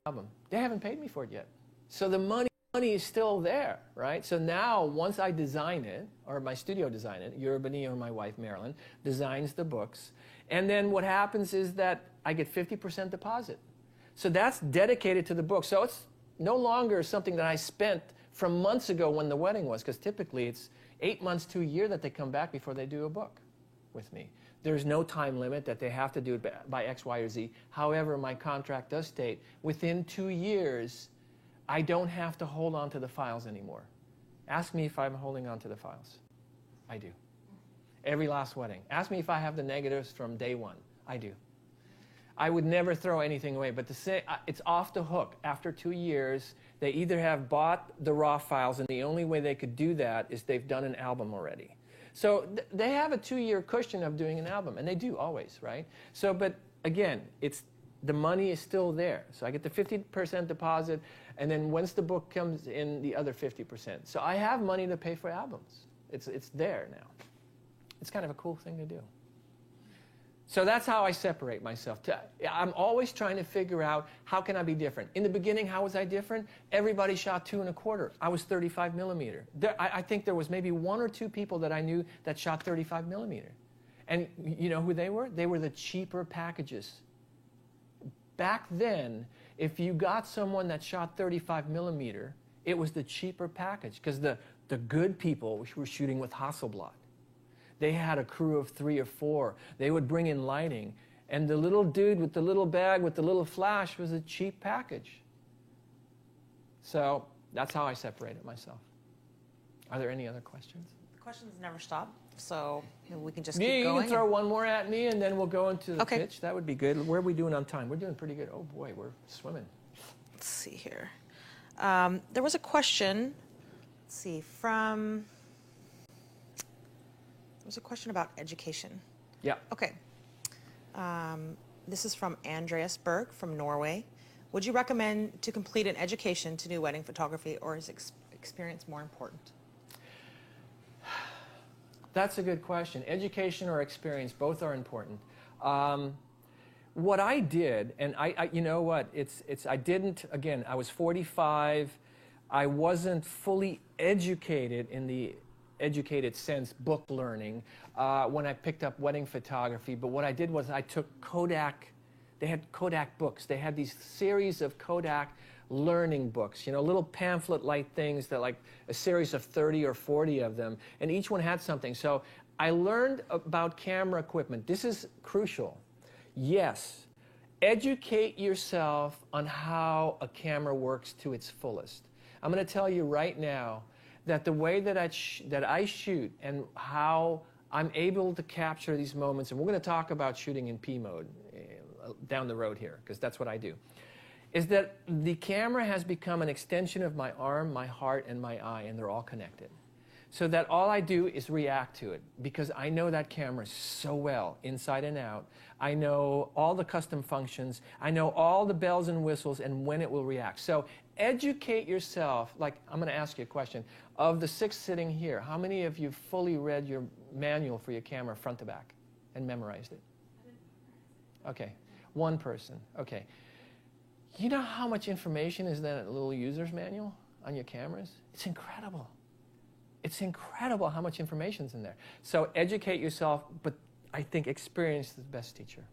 album. They haven't paid me for it yet. So the money is still there, right? So now, once I design it, or my studio design it, Yerba Bonilla, or my wife, Marilyn, designs the books, and then what happens is that I get 50% deposit. So that's dedicated to the book. So it's no longer something that I spent from months ago when the wedding was, because typically it's 8 months to a year that they come back before they do a book with me. There's no time limit that they have to do it by X, Y, or Z. However, my contract does state within 2 years, I don't have to hold on to the files anymore. Ask me if I'm holding on to the files. I do. Every last wedding. Ask me if I have the negatives from day one. I do. I would never throw anything away, but to say it's off the hook. After 2 years, they either have bought the raw files, and the only way they could do that is they've done an album already. So they have a 2-year cushion of doing an album, and they do always, right? So, but again, the money is still there. So I get the 50% deposit, and then once the book comes in, the other 50%. So I have money to pay for albums. It's there now. It's kind of a cool thing to do. So that's how I separate myself. I'm always trying to figure out how can I be different. In the beginning, how was I different? Everybody shot 2 1/4. I was 35 millimeter. I think there was maybe 1 or 2 people that I knew that shot 35 millimeter. And you know who they were? They were the cheaper packages. Back then, if you got someone that shot 35 millimeter, it was the cheaper package because the good people were shooting with Hasselblad. They had a crew of 3 or 4. They would bring in lighting. And the little dude with the little bag with the little flash was a cheap package. So that's how I separated myself. Are there any other questions? The questions never stop, so we can just keep going. You can throw one more at me, and then we'll go into the pitch. That would be good. Where are we doing on time? We're doing pretty good. Oh, boy, we're swimming. Let's see here. There was a question, let's see, from... There's a question about education. Yeah. Okay. This is from Andreas Berg from Norway. Would you recommend to complete an education to do wedding photography, or is experience more important? That's a good question. Education or experience, both are important. What I did, and I you know what, I didn't, again, I was 45. I wasn't fully educated in the educated sense, book learning, when I picked up wedding photography. But what I did was I took Kodak. They had Kodak books. They had these series of Kodak learning books, you know, little pamphlet-like things that like a series of 30 or 40 of them, and each one had something. So I learned about camera equipment. This is crucial. Yes, educate yourself on how a camera works to its fullest. I'm going to tell you right now that the way that I shoot and how I'm able to capture these moments, and we're going to talk about shooting in P mode down the road here, because that's what I do, is that the camera has become an extension of my arm, my heart, and my eye, and they're all connected. So that all I do is react to it, because I know that camera so well, inside and out. I know all the custom functions. I know all the bells and whistles and when it will react. So educate yourself. Like, I'm going to ask you a question. Of the 6 sitting here, how many of you fully read your manual for your camera front to back and memorized it? Okay. 1 person. Okay. You know how much information is in that little user's manual on your cameras? It's incredible. It's incredible how much information is in there. So educate yourself, but I think experience is the best teacher.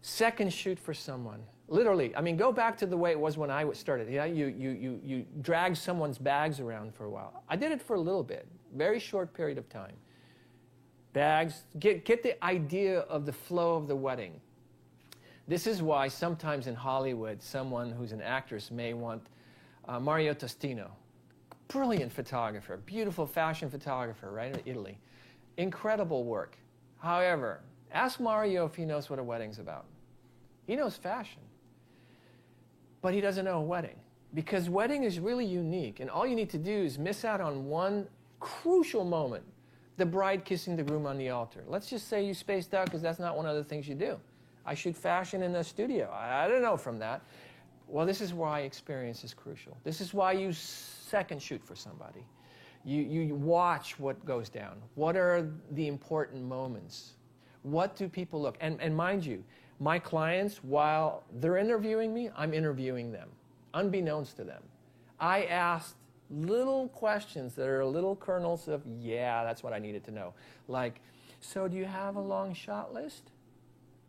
Second, shoot for someone. Literally, I mean, go back to the way it was when I started. Yeah, you drag someone's bags around for a while. I did it for a little bit, very short period of time. Bags, get the idea of the flow of the wedding. This is why sometimes in Hollywood, someone who's an actress may want Mario Tostino. Brilliant photographer, beautiful fashion photographer, right, in Italy. Incredible work. However, ask Mario if he knows what a wedding's about. He knows fashion, but he doesn't know a wedding, because wedding is really unique, and all you need to do is miss out on one crucial moment, the bride kissing the groom on the altar. Let's just say you spaced out because that's not one of the things you do. I shoot fashion in the studio. I don't know from that. Well, this is why experience is crucial. This is why you second shoot for somebody. You watch what goes down. What are the important moments? What do people look? And mind you, my clients, while they're interviewing me, I'm interviewing them, unbeknownst to them. I asked little questions that are little kernels of, yeah, that's what I needed to know. Like, so do you have a long shot list?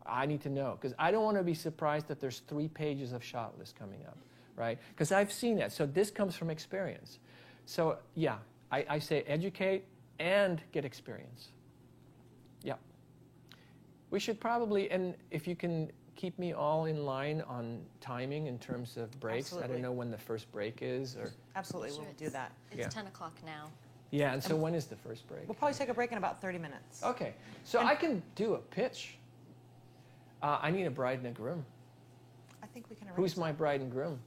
I need to know, because I don't want to be surprised that there's 3 pages of shot list coming up, right? Because I've seen that. So this comes from experience. So yeah, I say educate and get experience. Yeah. We should probably, and if you can keep me all in line on timing in terms of breaks. Absolutely. I don't know when the first break is. Or Absolutely, Sure, we'll do that. It's Yeah. 10 o'clock now. yeah, and so when is the first break? We'll probably take a break in about 30 minutes. Okay, so I can do a pitch. I need a bride and a groom. I think we can arrange Who's that. my bride and groom?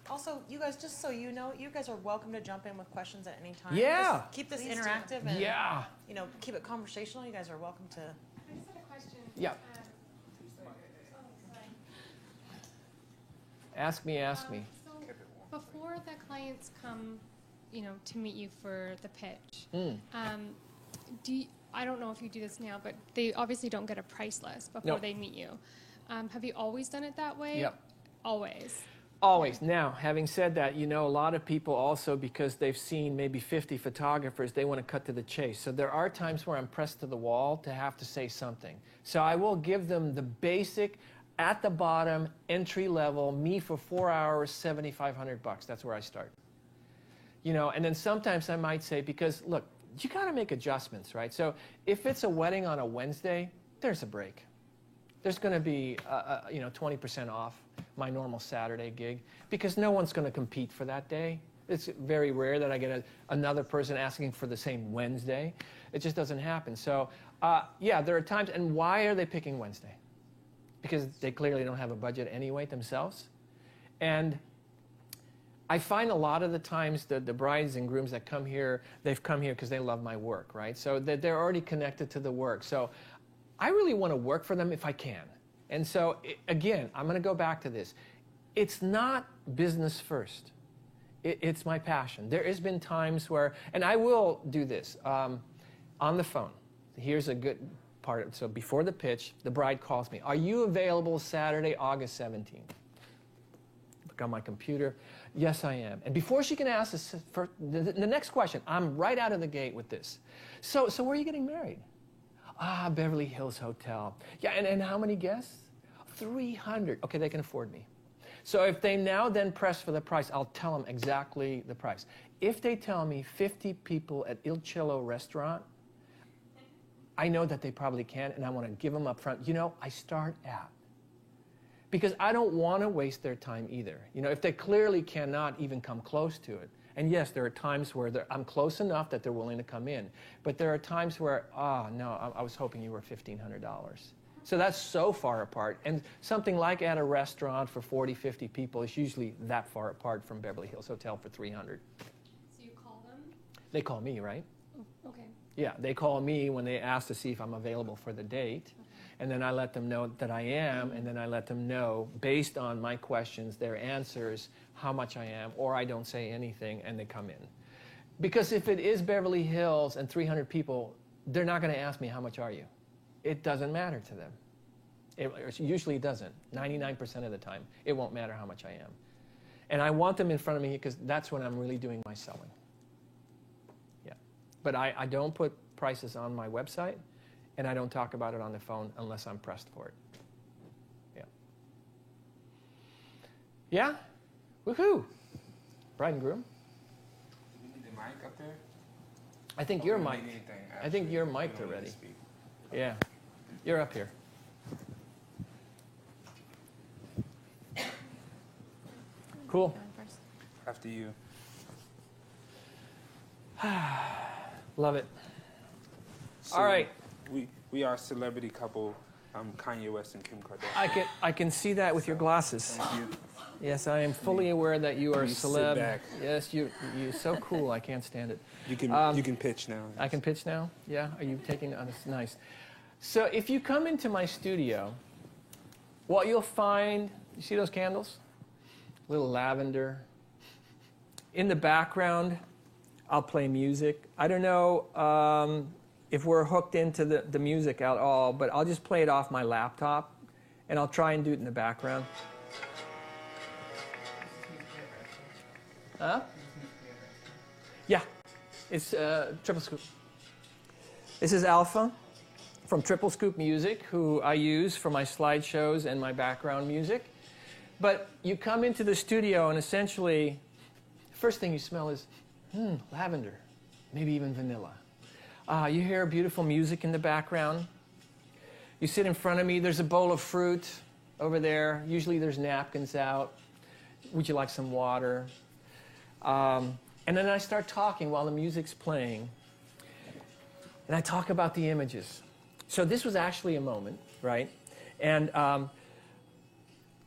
Also, you guys, just so you know, you guys are welcome to jump in with questions at any time. Yeah. Just keep this Please do. interactive and Yeah. keep it conversational. You guys are welcome to. I just had a question. Yeah. Ask me, ask me. So before the clients come, to meet you for the pitch, Mm. I don't know if you do this now, but they obviously don't get a price list before No. they meet you. Have you always done it that way? Yep. Always. Always. Now, having said that, a lot of people also, because they've seen maybe 50 photographers, they want to cut to the chase. So there are times where I'm pressed to the wall to have to say something. So I will give them the basic, at the bottom, entry level, me for 4 hours, $7,500. That's where I start. And then sometimes I might say, because look, you got to make adjustments, right? So if it's a wedding on a Wednesday, there's a break. There's going to be, 20% off my normal Saturday gig, because no one's going to compete for that day. It's very rare that I get another person asking for the same Wednesday. It just doesn't happen. So, yeah, there are times. And why are they picking Wednesday? Because they clearly don't have a budget anyway themselves. And I find a lot of the times the brides and grooms that come here, they've come here because they love my work, right? So they're already connected to the work. So I really want to work for them if I can. And so, again, I'm going to go back to this. It's not business first. It's my passion. There has been times where, and I will do this, on the phone. Here's a good part. So before the pitch, the bride calls me. Are you available Saturday, August 17th? Look on my computer. Yes, I am. And before she can ask the next question, I'm right out of the gate with this. So where are you getting married? Beverly Hills Hotel. Yeah, and how many guests? 300. Okay, they can afford me. So if they now then press for the price, I'll tell them exactly the price. If they tell me 50 people at Il Cello restaurant, I know that they probably can, and I want to give them up front. I start at. Because I don't want to waste their time either. If they clearly cannot even come close to it. And yes, there are times where I'm close enough that they're willing to come in. But there are times where, no, I was hoping you were $1,500. So that's so far apart. And something like at a restaurant for 40, 50 people is usually that far apart from Beverly Hills Hotel for 300. So you call them? They call me, right? Oh, okay. Yeah, they call me when they ask to see if I'm available for the date. And then I let them know that I am, and then I let them know, based on my questions, their answers, how much I am, or I don't say anything, and they come in. Because if it is Beverly Hills and 300 people, they're not going to ask me, how much are you? It doesn't matter to them. It usually doesn't. 99% of the time, it won't matter how much I am. And I want them in front of me because that's when I'm really doing my selling. Yeah. But I don't put prices on my website. And I don't talk about it on the phone unless I'm pressed for it. Yeah. Yeah? Woohoo! Bride and groom? Do we need the mic up there? I think Or you're do we mic'd. need anything I think after? you're We don't mic'd need to already. speak. Yeah. You're up here. Cool. After you. Love it. So All right. We are a celebrity couple. Kanye West and Kim Kardashian. I can see that with your glasses. Thank you. Yes, I am fully aware that you are a You sit celeb. back. Yes, you're so cool. I can't stand it. You can pitch now. I can pitch now? Yeah? Are you taking it? Oh, that's nice. So if you come into my studio, what you'll find, you see those candles? A little lavender. In the background, I'll play music. I don't know, if we're hooked into the music at all, but I'll just play it off my laptop, and I'll try and do it in the background. Huh? Yeah, it's Triple Scoop. This is Alpha from Triple Scoop Music, who I use for my slideshows and my background music. But you come into the studio, and essentially, first thing you smell is lavender, maybe even vanilla. You hear beautiful music in the background. You sit in front of me, there's a bowl of fruit over there. Usually there's napkins out. Would you like some water? And then I start talking while the music's playing. And I talk about the images. So this was actually a moment, right? And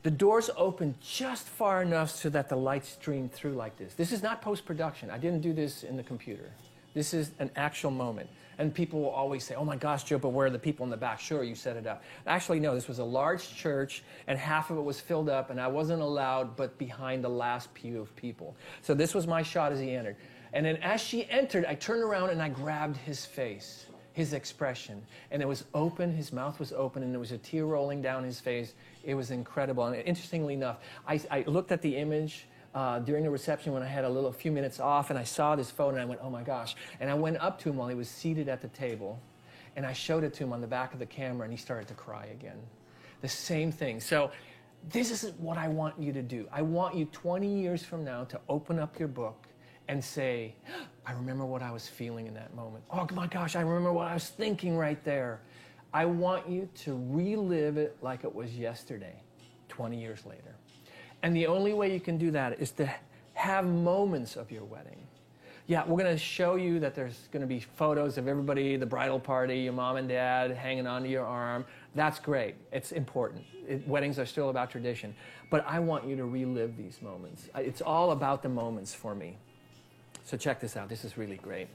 the doors opened just far enough so that the light streamed through like this. This is not post-production. I didn't do this in the computer. This is an actual moment. And people will always say, oh my gosh, Joe, but where are the people in the back? Sure, you set it up. Actually, no, this was a large church, and half of it was filled up, and I wasn't allowed but behind the last pew of people. So this was my shot as he entered. And then as she entered, I turned around and I grabbed his face, his expression. And it was open, his mouth was open, and there was a tear rolling down his face. It was incredible. And interestingly enough, I looked at the image during the reception when I had a few minutes off, and I saw this photo, and I went, oh my gosh. And I went up to him while he was seated at the table, and I showed it to him on the back of the camera, and he started to cry again. The same thing. So this is what I want you to do. I want you 20 years from now to open up your book and say, I remember what I was feeling in that moment. Oh my gosh, I remember what I was thinking right there. I want you to relive it like it was yesterday, 20 years later. And the only way you can do that is to have moments of your wedding. Yeah, we're going to show you that there's going to be photos of everybody, the bridal party, your mom and dad hanging onto your arm. That's great. It's important. Weddings are still about tradition. But I want you to relive these moments. It's all about the moments for me. So check this out. This is really great.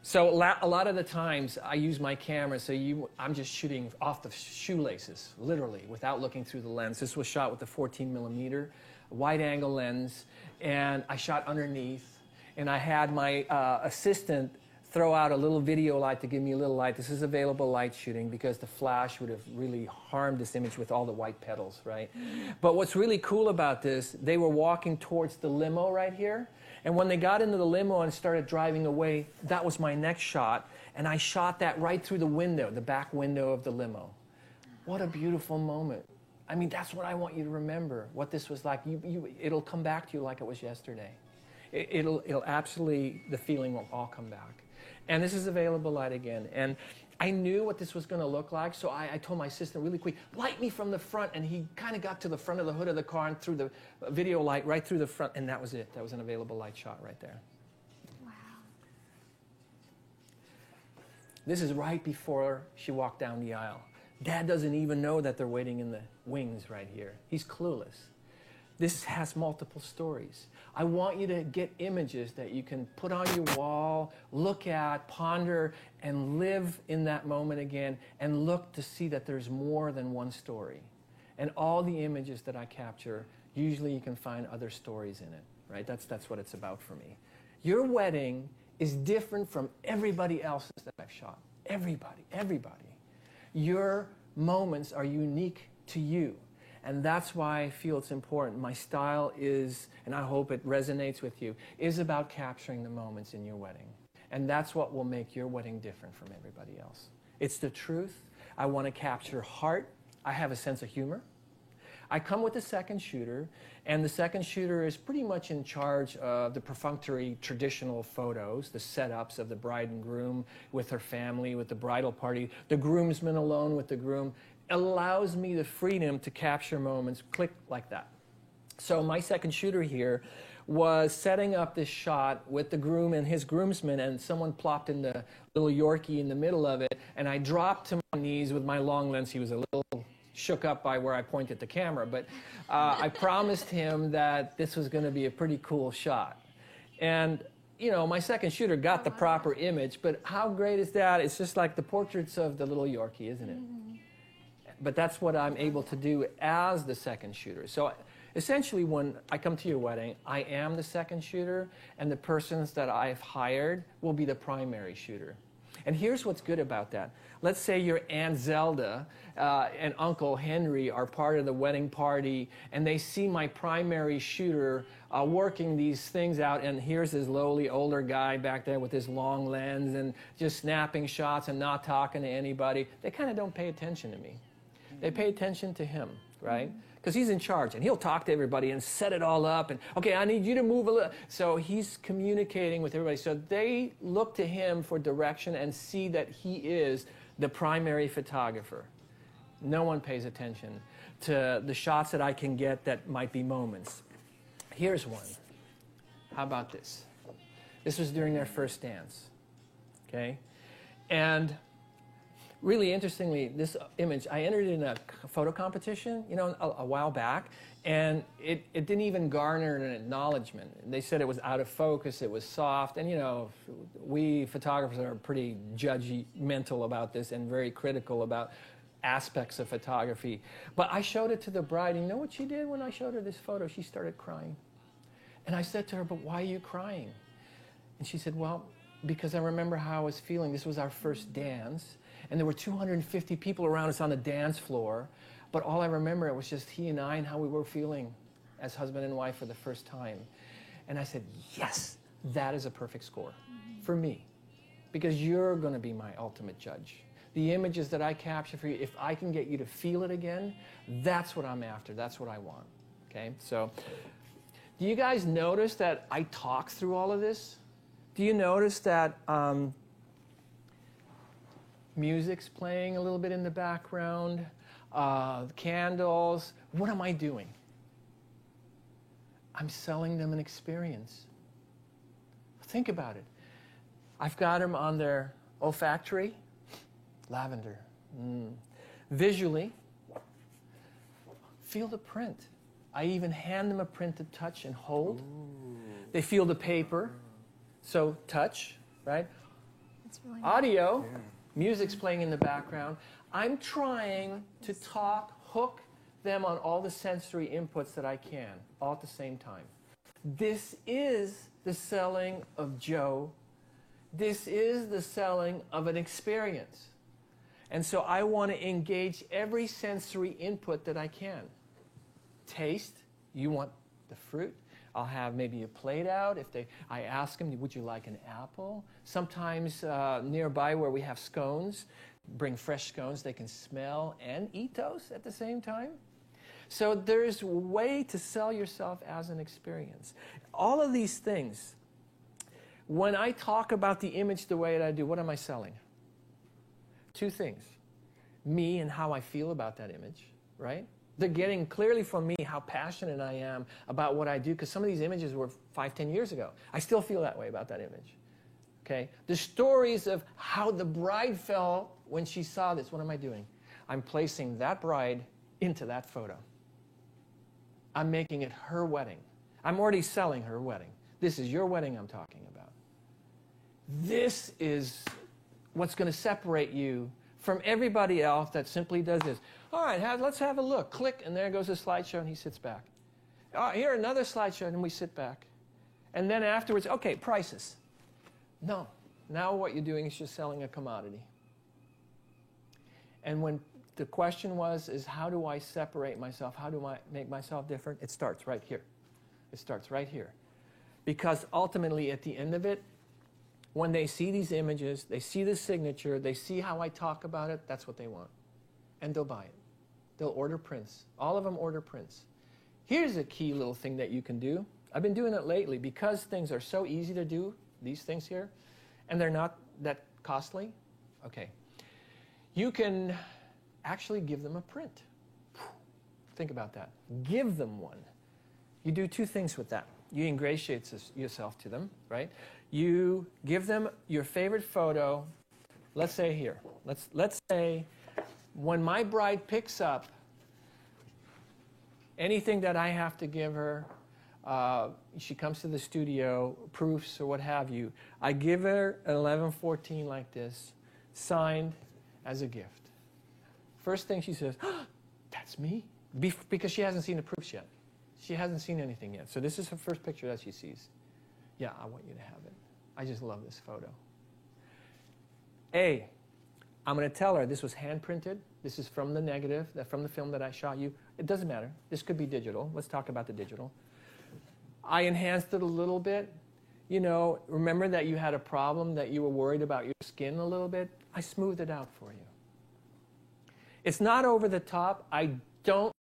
So a lot of the times I use my camera, so I'm just shooting off the shoelaces, literally, without looking through the lens. This was shot with a 14mm wide-angle lens, and I shot underneath, and I had my assistant throw out a little video light to give me a little light. This is available light shooting because the flash would have really harmed this image with all the white petals, right? But what's really cool about this, they were walking towards the limo right here. And when they got into the limo and started driving away, that was my next shot. And I shot that right through the window, the back window of the limo. What a beautiful moment. I mean, that's what I want you to remember, what this was like. It'll come back to you like it was yesterday. It'll absolutely, the feeling will all come back. And this is available light again. And I knew what this was going to look like, so I told my assistant really quick, light me from the front, and he kind of got to the front of the hood of the car and threw the video light right through the front, and that was it. That was an available light shot right there. Wow. This is right before she walked down the aisle. Dad doesn't even know that they're waiting in the wings right here. He's clueless. This has multiple stories. I want you to get images that you can put on your wall, look at, ponder, and live in that moment again, and look to see that there's more than one story. And all the images that I capture, usually you can find other stories in it, right? That's what it's about for me. Your wedding is different from everybody else's that I've shot. Everybody. Your moments are unique to you. And that's why I feel it's important. My style is, and I hope it resonates with you, is about capturing the moments in your wedding. And that's what will make your wedding different from everybody else. It's the truth. I want to capture heart. I have a sense of humor. I come with the second shooter, and the second shooter is pretty much in charge of the perfunctory traditional photos, the setups of the bride and groom with her family, with the bridal party, the groomsmen alone with the groom. Allows me the freedom to capture moments, click like that. So my second shooter here was setting up this shot with the groom and his groomsmen, and someone plopped in the little Yorkie in the middle of it, and I dropped to my knees with my long lens. He was a little shook up by where I pointed the camera, but I promised him that this was going to be a pretty cool shot. And you know, my second shooter got the proper image, but how great is that? It's just like the portraits of the little Yorkie, isn't it? But that's what I'm able to do as the second shooter. So essentially, when I come to your wedding, I am the second shooter, and the persons that I've hired will be the primary shooter. And here's what's good about that. Let's say your Aunt Zelda and Uncle Henry are part of the wedding party, and they see my primary shooter working these things out, and here's this lowly older guy back there with his long lens and just snapping shots and not talking to anybody. They kind of don't pay attention to me. They pay attention to him, right? Because he's in charge, and he'll talk to everybody and set it all up, and, okay, I need you to move a little. So he's communicating with everybody. So they look to him for direction and see that he is the primary photographer. No one pays attention to the shots that I can get that might be moments. Here's one. How about this? This was during their first dance, okay? And really interestingly, this image, I entered in a photo competition, you know, a while back, and it didn't even garner an acknowledgement. They said it was out of focus, it was soft, and you know, we photographers are pretty judgmental about this and very critical about aspects of photography. But I showed it to the bride, and you know what she did when I showed her this photo? She started crying. And I said to her, but why are you crying? And she said, well, because I remember how I was feeling. This was our first dance, and there were 250 people around us on the dance floor, but all I remember, it was just he and I and how we were feeling as husband and wife for the first time. And I said, yes, that is a perfect score for me, because you're going to be my ultimate judge. The images that I capture for you, if I can get you to feel it again, that's what I'm after. That's what I want. Okay? So, do you guys notice that I talk through all of this? Do you notice that music's playing a little bit in the background? Candles. What am I doing? I'm selling them an experience. Think about it. I've got them on their olfactory. Lavender. Visually, feel the print. I even hand them a print to touch and hold. Ooh. They feel the paper. So touch, right? That's really Audio, music's playing in the background. I'm trying to talk, hook them on all the sensory inputs that I can, all at the same time. This is the selling of Joe. This is the selling of an experience. And so I want to engage every sensory input that I can. Taste, you want the fruit. I'll have maybe a plate out. I ask them, would you like an apple? Sometimes nearby where we have scones, bring fresh scones. They can smell and eat those at the same time. So there's a way to sell yourself as an experience. All of these things, when I talk about the image the way that I do, what am I selling? Two things. Me and how I feel about that image, right? They're getting clearly from me how passionate I am about what I do, because some of these images were 5, 10 years ago. I still feel that way about that image. Okay? The stories of how the bride felt when she saw this, what am I doing? I'm placing that bride into that photo. I'm making it her wedding. I'm already selling her wedding. This is your wedding I'm talking about. This is what's going to separate you from everybody else that simply does this. All right, let's have a look. Click, and there goes the slideshow, and he sits back. Here, another slideshow, and we sit back. And then afterwards, okay, prices. No. Now what you're doing is just selling a commodity. And when the question is how do I separate myself? How do I make myself different? It starts right here. It starts right here. Because ultimately, at the end of it, when they see these images, they see the signature, they see how I talk about it, that's what they want. And they'll buy it. They'll order prints. All of them order prints. Here's a key little thing that you can do. I've been doing it lately because things are so easy to do, these things here, and they're not that costly. Okay. You can actually give them a print. Think about that. Give them one. You do two things with that. You ingratiate yourself to them, right? You give them your favorite photo. Let's say here. Let's say when my bride picks up anything that I have to give her, she comes to the studio, proofs or what have you, I give her an 1114 like this, signed as a gift. First thing she says, oh, that's me? Because she hasn't seen the proofs yet. She hasn't seen anything yet. So this is her first picture that she sees. Yeah, I want you to have it. I just love this photo. A, I'm going to tell her this was hand printed. This is from the negative, from the film that I shot you. It doesn't matter. This could be digital. Let's talk about the digital. I enhanced it a little bit. You know, remember that you had a problem, that you were worried about your skin a little bit? I smoothed it out for you. It's not over the top. I don't